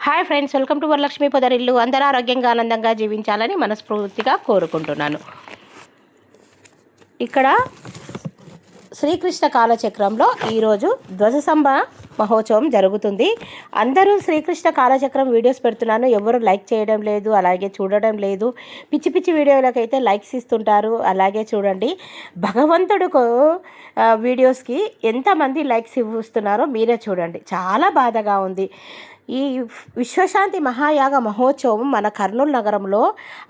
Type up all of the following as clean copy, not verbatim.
Hi friends, welcome to Varalakshmi Podarillu. అందరూ ఆరోగ్యంగా ఆనందంగా జీవించాలని మనస్ఫూర్తిగా కోరుకుంటున్నాను. ఇక్కడ శ్రీకృష్ణ కాలచక్రంలో ఈరోజు ధ్వజస్తంభ మహోత్సవం జరుగుతుంది. అందరూ శ్రీకృష్ణ కాలచక్రం వీడియోస్ పెడుతున్నాను, ఎవరు లైక్ చేయడం లేదు, అలాగే చూడడం లేదు. పిచ్చి పిచ్చి వీడియోలకైతే లైక్స్ ఇస్తుంటారు. అలాగే చూడండి, భగవంతుడికి వీడియోస్కి ఎంతమంది లైక్స్ ఇస్తున్నారో మీరే చూడండి. చాలా బాధగా ఉంది. ఈ విశ్వశాంతి మహాయాగ మహోత్సవం మన కర్నూలు నగరంలో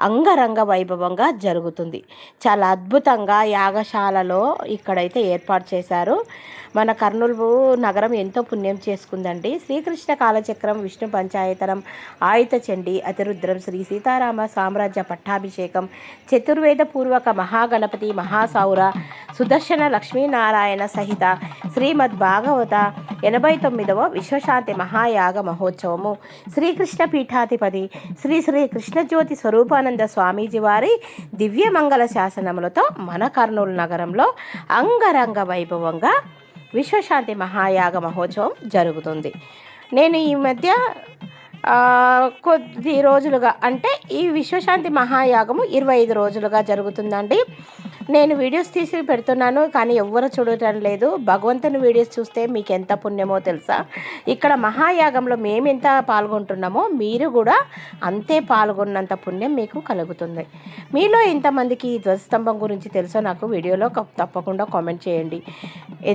అంగరంగ వైభవంగా జరుగుతుంది. చాలా అద్భుతంగా యాగశాలలో ఇక్కడైతే ఏర్పాటు చేశారు. మన కర్నూలు నగరం ఎంతో పుణ్యం చేసుకుందండి. శ్రీకృష్ణ కాలచక్రం, విష్ణు పంచాయతనం, ఆయుత చండి, అతిరుద్రం, శ్రీ సీతారామ సామ్రాజ్య పట్టాభిషేకం, చతుర్వేద పూర్వక మహాగణపతి మహాసౌర, సుదర్శన లక్ష్మీనారాయణ సహిత శ్రీమద్ భాగవత 89వ విశ్వశాంతి మహాయాగ మహోత్సవము శ్రీకృష్ణ పీఠాధిపతి శ్రీ శ్రీ కృష్ణజ్యోతి స్వరూపానంద స్వామీజీ వారి దివ్యమంగళ శాసనములతో మన కర్నూలు నగరంలో అంగరంగ వైభవంగా విశ్వశాంతి మహాయాగ మహోత్సవం జరుగుతుంది. నేను ఈ మధ్య కొద్ది రోజులుగా, అంటే ఈ విశ్వశాంతి మహాయాగము 25 రోజులుగా జరుగుతుందండి. నేను వీడియోస్ తీసి పెడుతున్నాను, కానీ ఎవ్వరు చూడటం లేదు. భగవంతుని వీడియోస్ చూస్తే మీకు ఎంత పుణ్యమో తెలుసా. ఇక్కడ మహాయాగంలో మేము ఎంత పాల్గొంటున్నామో మీరు కూడా అంతే పాల్గొన్నంత పుణ్యం మీకు కలుగుతుంది. మీలో ఎంతమందికి ఈ ధ్వజస్తంభం గురించి తెలుసో నాకు వీడియోలో తప్పకుండా కామెంట్ చేయండి.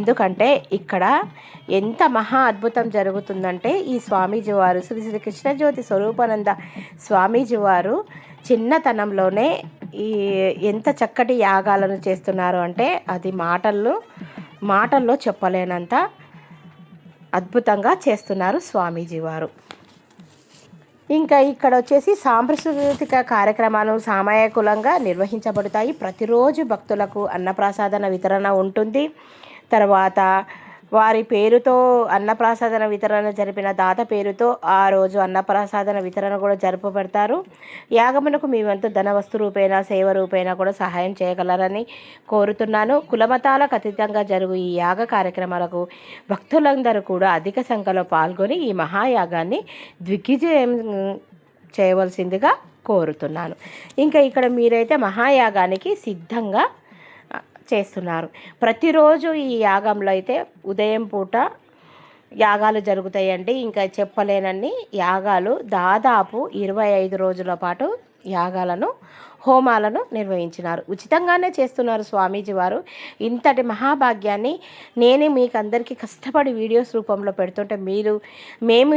ఎందుకంటే ఇక్కడ ఎంత మహా అద్భుతం జరుగుతుందంటే, ఈ స్వామీజీ వారు శ్రీ శ్రీ కృష్ణజ్యోతి స్వరూపానంద స్వామీజీ వారు చిన్నతనంలోనే ఎంత చక్కటి యాగాలను చేస్తున్నారు అంటే అది మాటల్లో చెప్పలేనంత అద్భుతంగా చేస్తున్నారు స్వామీజీ వారు. ఇంకా ఇక్కడ వచ్చేసి సాంస్కృతిక కార్యక్రమాలు సామూహికంగా నిర్వహించబడతాయి. ప్రతిరోజు భక్తులకు అన్నప్రసాదన వితరణ ఉంటుంది. తర్వాత వారి పేరుతో అన్నప్రసాదన వితరణ జరిపిన దాత పేరుతో ఆ రోజు అన్నప్రసాదన వితరణ కూడా జరుపబడతారు. యాగమునకు మీ వంతు ధన వస్తు రూపేణ సేవ రూపేణ కూడా సహాయం చేయగలరని కోరుతున్నాను. కులమతాలకు అతీతంగా జరుగు ఈ యాగ కార్యక్రమాలకు భక్తులందరూ కూడా అధిక సంఖ్యలో పాల్గొని ఈ మహాయాగాన్ని దిగ్విజయం చేయవలసిందిగా కోరుతున్నాను. ఇంకా ఇక్కడ మీరైతే మహాయాగానికి సిద్ధంగా చేస్తున్నారు. ప్రతిరోజు ఈ యాగంలో అయితే ఉదయం పూట యాగాలు జరుగుతాయండి. ఇంకా చెప్పలేనన్ని యాగాలు, దాదాపు 25 రోజుల పాటు యాగాలను హోమాలను నిర్వహించినారు. ఉచితంగానే చేస్తున్నారు స్వామీజీ వారు. ఇంతటి మహాభాగ్యాన్ని నేనే మీకు అందరికీ కష్టపడి వీడియోస్ రూపంలో పెడుతుంటే మేము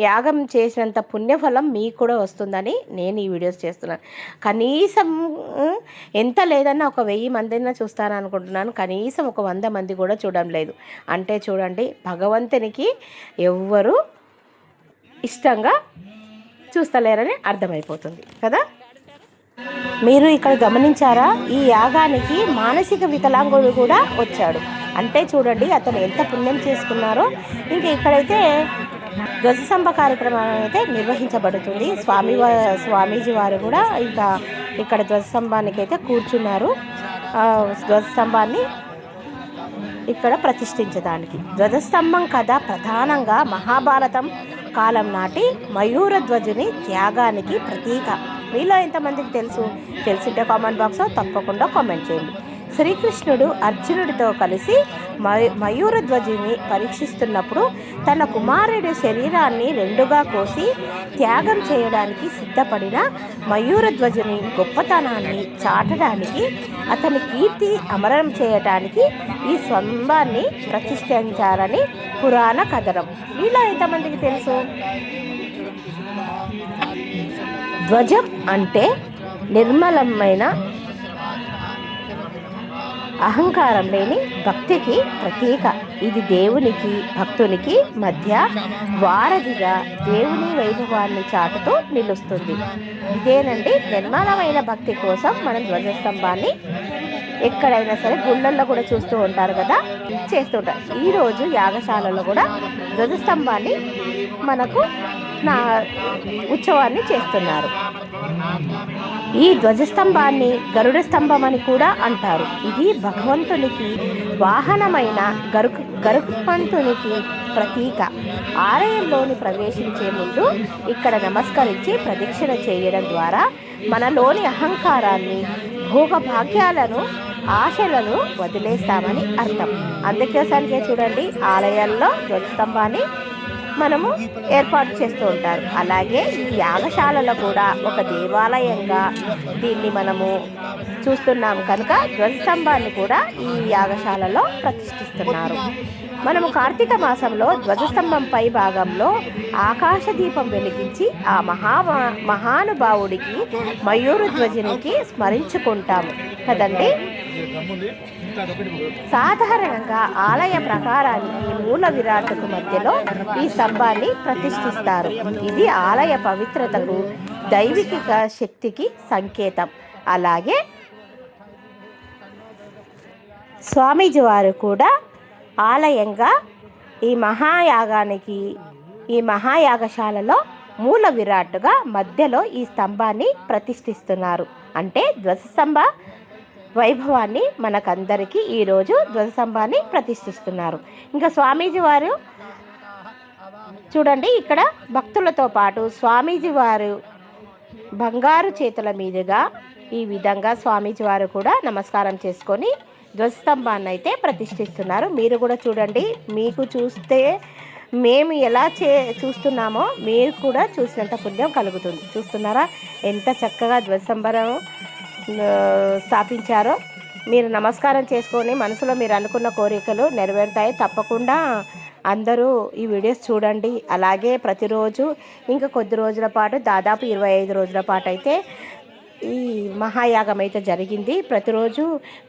యాగం చేసినంత పుణ్యఫలం మీకు కూడా వస్తుందని నేను ఈ వీడియోస్ చేస్తున్నాను. కనీసం ఎంత లేదన్నా ఒక 1000 మందిని చూస్తాను అనుకుంటున్నాను. కనీసం ఒక 100 మంది కూడా చూడడం లేదు. అంటే చూడండి, భగవంతునికి ఎవ్వరూ ఇష్టంగా చూస్తలేరని అర్థమైపోతుంది కదా. మీరు ఇక్కడ గమనించారా, ఈ యాగానికి మానసిక వికలాంగుడు కూడా వచ్చాడు. అంటే చూడండి అతను ఎంత పుణ్యం చేసుకున్నారో. ఇంకా ఇక్కడైతే ధ్వజస్తంభ కార్యక్రమం అయితే నిర్వహించబడుతుంది. స్వామీజీ వారు కూడా ఇంకా ఇక్కడ ధ్వజస్తంభానికి అయితే కూర్చున్నారు. ధ్వజస్తంభాన్ని ఇక్కడ ప్రతిష్ఠించడానికి. ధ్వజస్తంభం కథ ప్రధానంగా మహాభారతం కాలం నాటి మయూరధ్వజుని త్యాగానికి ప్రతీక. మీలో ఎంతమందికి తెలిసింటే కామెంట్ బాక్స్లో తప్పకుండా కామెంట్ చేయండి. శ్రీకృష్ణుడు అర్జునుడితో కలిసి మయూరధ్వజుని పరీక్షిస్తున్నప్పుడు తన కుమారుడి శరీరాన్ని 2గా కోసి త్యాగం చేయడానికి సిద్ధపడిన మయూరధ్వజుని గొప్పతనాన్ని చాటడానికి, అతని కీర్తి అమరం చేయడానికి ఈ స్తంభాన్ని ప్రతిష్ఠించారని పురాణ కథనం. మీలో ఎంతమందికి తెలుసు? ధ్వజం అంటే నిర్మలమైన అహంకారం లేని భక్తికి ప్రతీక. ఇది దేవునికి భక్తునికి మధ్య వారధిగా దేవుని వైభవాన్ని చాటుతూ నిలుస్తుంది. ఇదేనండి నిర్మలమైన భక్తి కోసం మనం ధ్వజస్తంభాన్ని ఎక్కడైనా సరే గుళ్ళల్లో కూడా చూస్తూ ఉంటారు కదా, చేస్తుంటారు. ఈరోజు యాగశాలలో కూడా ధ్వజస్తంభాన్ని మనకు ఉత్సవాన్ని చేస్తున్నారు. ఈ ధ్వజస్తంభాన్ని గరుడ స్తంభం అని కూడా అంటారు. ఇది భగవంతునికి వాహనమైన గరుత్మంతునికి ప్రతీక. ఆలయంలోని ప్రవేశించే ముందు ఇక్కడ నమస్కరించి ప్రదక్షిణ చేయడం ద్వారా మనలోని అహంకారాన్ని, భోగభాగ్యాలను, ఆశలను వదిలేస్తామని అర్థం. అందుకోసానికే చూడండి ఆలయాల్లో ధ్వజస్తంభాన్ని మనము ఏర్పాటు చేస్తూ ఉంటారు. అలాగే ఈ యాగశాలలో కూడా ఒక దేవాలయంగా దీన్ని మనము చూస్తున్నాం కనుక ధ్వజస్తంభాన్ని కూడా ఈ యాగశాలలో ప్రతిష్ఠిస్తున్నారు. మనము కార్తీక మాసంలో ధ్వజస్తంభం పై భాగంలో ఆకాశ దీపం వెలిగించి ఆ మహానుభావుడికి మయూరు ధ్వజునికి స్మరించుకుంటాము కదండి. సాధారణంగా ఆలయ ప్రకారానికి మూల విరాట్కు మధ్యలో ఈ స్తంభాన్ని ప్రతిష్ఠిస్తారు. ఇది ఆలయ పవిత్రతకు, దైవిక శక్తికి సంకేతం. అలాగే స్వామీజీ వారు కూడా ఆలయంగా ఈ మహాయాగశాలలో మూల విరాట్టుగా మధ్యలో ఈ స్తంభాన్ని ప్రతిష్ఠిస్తున్నారు. అంటే ధ్వజస్తంభ వైభవాన్ని మనకందరికీ ఈరోజు ధ్వజస్తంభాన్ని ప్రతిష్ఠిస్తున్నారు. ఇంకా స్వామీజీ వారు చూడండి, ఇక్కడ భక్తులతో పాటు స్వామీజీ వారు బంగారు చేతుల మీదుగా ఈ విధంగా స్వామీజీ వారు కూడా నమస్కారం చేసుకొని ధ్వజస్తంభాన్ని అయితే ప్రతిష్ఠిస్తున్నారు. మీరు కూడా చూడండి, మీకు చూస్తే మేము ఎలా చూస్తున్నామో మీరు కూడా చూసినంత పుణ్యం కలుగుతుంది. చూస్తున్నారా ఎంత చక్కగా ధ్వజస్తంభం స్థాపించారో. మీరు నమస్కారం చేసుకొని మనసులో మీరు అనుకున్న కోరికలు నెరవేరుతాయి. తప్పకుండా అందరూ ఈ వీడియోస్ చూడండి. అలాగే ప్రతిరోజు ఇంకా కొద్ది రోజుల పాటు, దాదాపు 25 రోజుల పాటు అయితే ఈ మహాయాగం అయితే జరిగింది. ప్రతిరోజు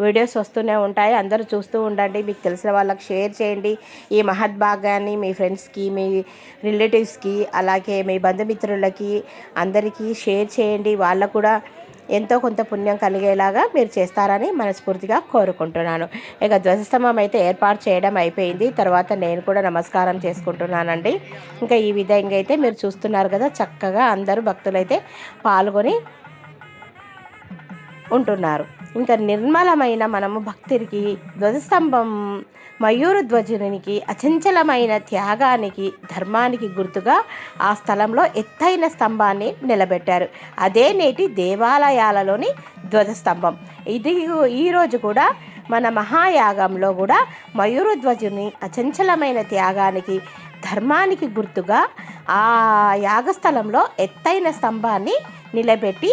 వీడియోస్ వస్తూనే ఉంటాయి. అందరూ చూస్తూ ఉండండి. మీకు తెలిసిన వాళ్ళకి షేర్ చేయండి. ఈ మహద్భాగాన్ని మీ ఫ్రెండ్స్కి, మీ రిలేటివ్స్కి, అలాగే మీ బంధుమిత్రులకి అందరికీ షేర్ చేయండి. వాళ్ళకు కూడా ఎంతో కొంత పుణ్యం కలిగేలాగా మీరు చేస్తారని మనస్ఫూర్తిగా కోరుకుంటున్నాను. ఇక ధ్వజస్తంభం అయితే ఏర్పాటు చేయడం అయిపోయింది. తర్వాత నేను కూడా నమస్కారం చేసుకుంటున్నానండి. ఇంకా ఈ విధంగా అయితే మీరు చూస్తున్నారు కదా, చక్కగా అందరూ భక్తులైతే పాల్గొని ఉంటున్నారు. ఇంకా నిర్మలమైన మనము భక్తికి ధ్వజస్తంభం మయూర ధ్వజునికి అచంచలమైన త్యాగానికి, ధర్మానికి గుర్తుగా ఆ స్థలంలో ఎత్తైన స్తంభాన్ని నిలబెట్టారు. అదే నేటి దేవాలయాలలోని ధ్వజస్తంభం. ఇది ఈరోజు కూడా మన మహాయాగంలో కూడా మయూర ధ్వజుని అచంచలమైన త్యాగానికి, ధర్మానికి గుర్తుగా ఆ యాగస్థలంలో ఎత్తైన స్తంభాన్ని నిలబెట్టి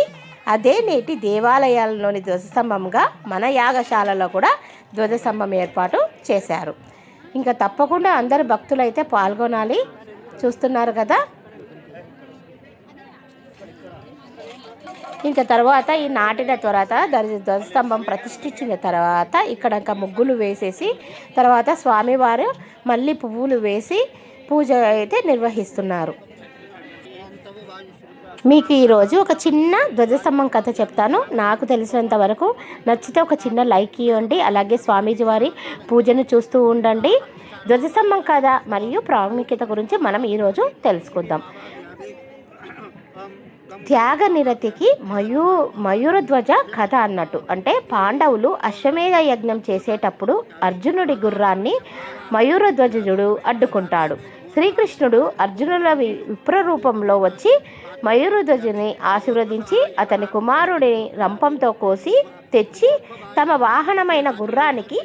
అదే నేటి దేవాలయాల్లోని ధ్వజస్తంభంగా మన యాగశాలలో కూడా ధ్వజస్తంభం ఏర్పాటు చేశారు. ఇంకా తప్పకుండా అందరు భక్తులు అయితే పాల్గొనాలి. చూస్తున్నారు కదా. ఇంకా తర్వాత ఈ నాటిన తర్వాత ధ్వజస్తంభం ప్రతిష్ఠించిన తర్వాత ఇక్కడ ఇంకా ముగ్గులు వేసేసి తర్వాత స్వామివారు మళ్ళీ పువ్వులు వేసి పూజ అయితే నిర్వహిస్తున్నారు. మీకు ఈరోజు ఒక చిన్న ధ్వజస్తంభం కథ చెప్తాను. నాకు తెలిసినంత వరకు నచ్చితే ఒక చిన్న లైక్ ఇవ్వండి. అలాగే స్వామీజీ వారి పూజను చూస్తూ ఉండండి. ధ్వజస్తంభం కథ మరియు ప్రాముఖ్యత గురించి మనం ఈరోజు తెలుసుకుందాం. త్యాగ నిరతికి మయూరధ్వజ కథ అన్నట్టు. అంటే పాండవులు అశ్వమేధ యజ్ఞం చేసేటప్పుడు అర్జునుడి గుర్రాన్ని మయూరధ్వజుడు అడ్డుకుంటాడు. శ్రీకృష్ణుడు అర్జునుల విప్రరూపంలో వచ్చి మయూరధ్వజుని ఆశీర్వదించి అతని కుమారుడిని రంపంతో కోసి తెచ్చి తమ వాహనమైన గుర్రానికి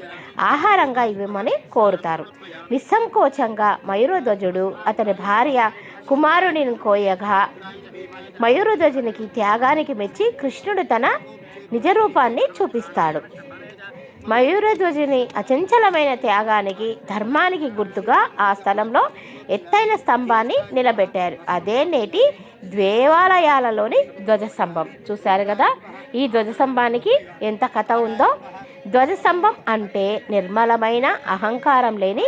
ఆహారంగా ఇవ్వమని కోరుతారు. నిస్సంకోచంగా మయూరధ్వజుడు అతని భార్య కుమారుడిని కోయగా మయూరధ్వజునికి త్యాగానికి మెచ్చి కృష్ణుడు తన నిజరూపాన్ని చూపిస్తాడు. మయూరధ్వజుని అచంచలమైన త్యాగానికి, ధర్మానికి గుర్తుగా ఆ స్థలంలో ఎత్తైన స్తంభాన్ని నిలబెట్టారు. అదే నేటి దేవాలయాలలోని ధ్వజస్తంభం. చూశారు కదా ఈ ధ్వజస్తంభానికి ఎంత కథ ఉందో. ధ్వజస్తంభం అంటే నిర్మలమైన, అహంకారం లేని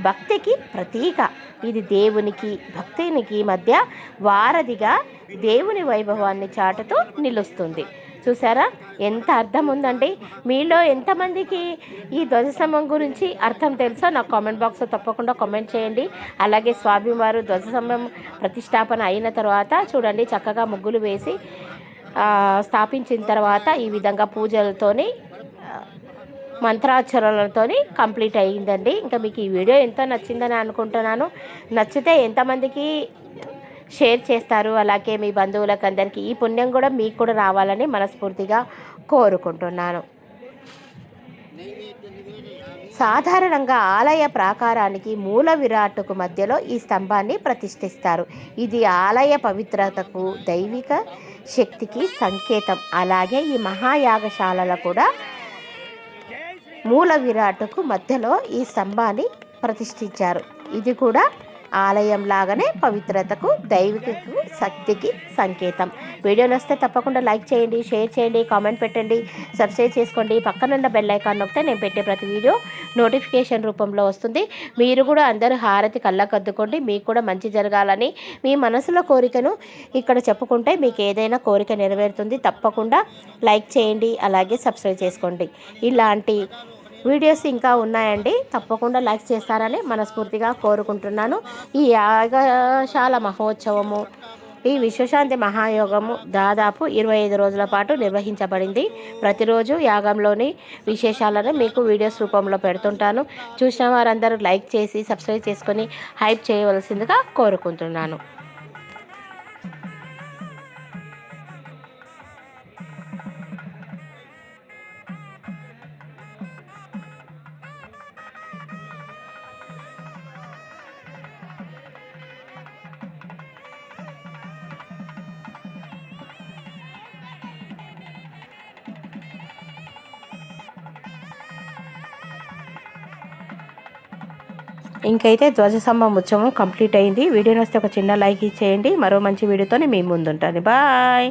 భక్తికి ప్రతీక. ఇది దేవునికి, భక్తునికి మధ్య వారధిగా దేవుని వైభవాన్ని చాటుతూ నిలుస్తుంది. చూసారా ఎంత అర్థం ఉందండి. మీలో ఎంతమందికి ఈ ధ్వజస్తంభం గురించి అర్థం తెలుసో నాకు కామెంట్ బాక్స్లో తప్పకుండా కామెంట్ చేయండి. అలాగే స్వామివారు ధ్వజస్తంభం ప్రతిష్టాపన అయిన తర్వాత చూడండి చక్కగా ముగ్గులు వేసి స్థాపించిన తర్వాత ఈ విధంగా పూజలతోని మంత్రాక్షరాలతోని కంప్లీట్ అయ్యిందండి. ఇంకా మీకు ఈ వీడియో ఎంతో నచ్చిందని అనుకుంటున్నాను. నచ్చితే ఎంతమందికి షేర్ చేస్తారు, అలాగే మీ బంధువులకు అందరికీ ఈ పుణ్యం కూడా మీకు కూడా రావాలని మనస్ఫూర్తిగా కోరుకుంటున్నాను. సాధారణంగా ఆలయ ప్రాకారానికి మూల విరాట్టుకు మధ్యలో ఈ స్తంభాన్ని ప్రతిష్ఠిస్తారు. ఇది ఆలయ పవిత్రతకు, దైవిక శక్తికి సంకేతం. అలాగే ఈ మహాయాగశాలలో కూడా మూల విరాట్టుకు మధ్యలో ఈ స్తంభాన్ని ప్రతిష్ఠించారు. ఇది కూడా ఆలయం లాగానే పవిత్రతకు, దైవిక శక్తికి సంకేతం. వీడియో నచ్చితే తప్పకుండా లైక్ చేయండి, షేర్ చేయండి, కామెంట్ పెట్టండి, సబ్స్క్రైబ్ చేసుకోండి. పక్కనున్న బెల్ ఐకాన్ నొక్కితే నేను పెట్టే ప్రతి వీడియో నోటిఫికేషన్ రూపంలో వస్తుంది. మీరు కూడా అందరూ హారతి కళ్ళకద్దుకోండి. మీకు కూడా మంచి జరగాలని మీ మనసులో కోరికను ఇక్కడ చెప్పుకుంటే మీకు ఏదైనా కోరిక నెరవేరుతుంది. తప్పకుండా లైక్ చేయండి, అలాగే సబ్స్క్రైబ్ చేసుకోండి. ఇలాంటి వీడియోస్ ఇంకా ఉన్నాయండి, తప్పకుండా లైక్ చేస్తారని మనస్ఫూర్తిగా కోరుకుంటున్నాను. ఈ యాగశాల మహోత్సవము, ఈ విశ్వశాంతి మహాయోగము దాదాపు 25 రోజుల పాటు నిర్వహించబడింది. ప్రతిరోజు యాగంలోని విశేషాలను మీకు వీడియోస్ రూపంలో పెడుతుంటాను. చూసిన వారందరూ లైక్ చేసి సబ్స్క్రైబ్ చేసుకొని హైప్ చేయవలసిందిగా కోరుకుంటున్నాను. ఇంకైతే ధ్వజస్తంభం ఉత్సవం కంప్లీట్ అయింది. వీడియో నచ్చితే ఒక చిన్న లైక్ ఇచ్చేయండి. మరో మంచి వీడియోతో మీ ముందుంటాను. బాయ్.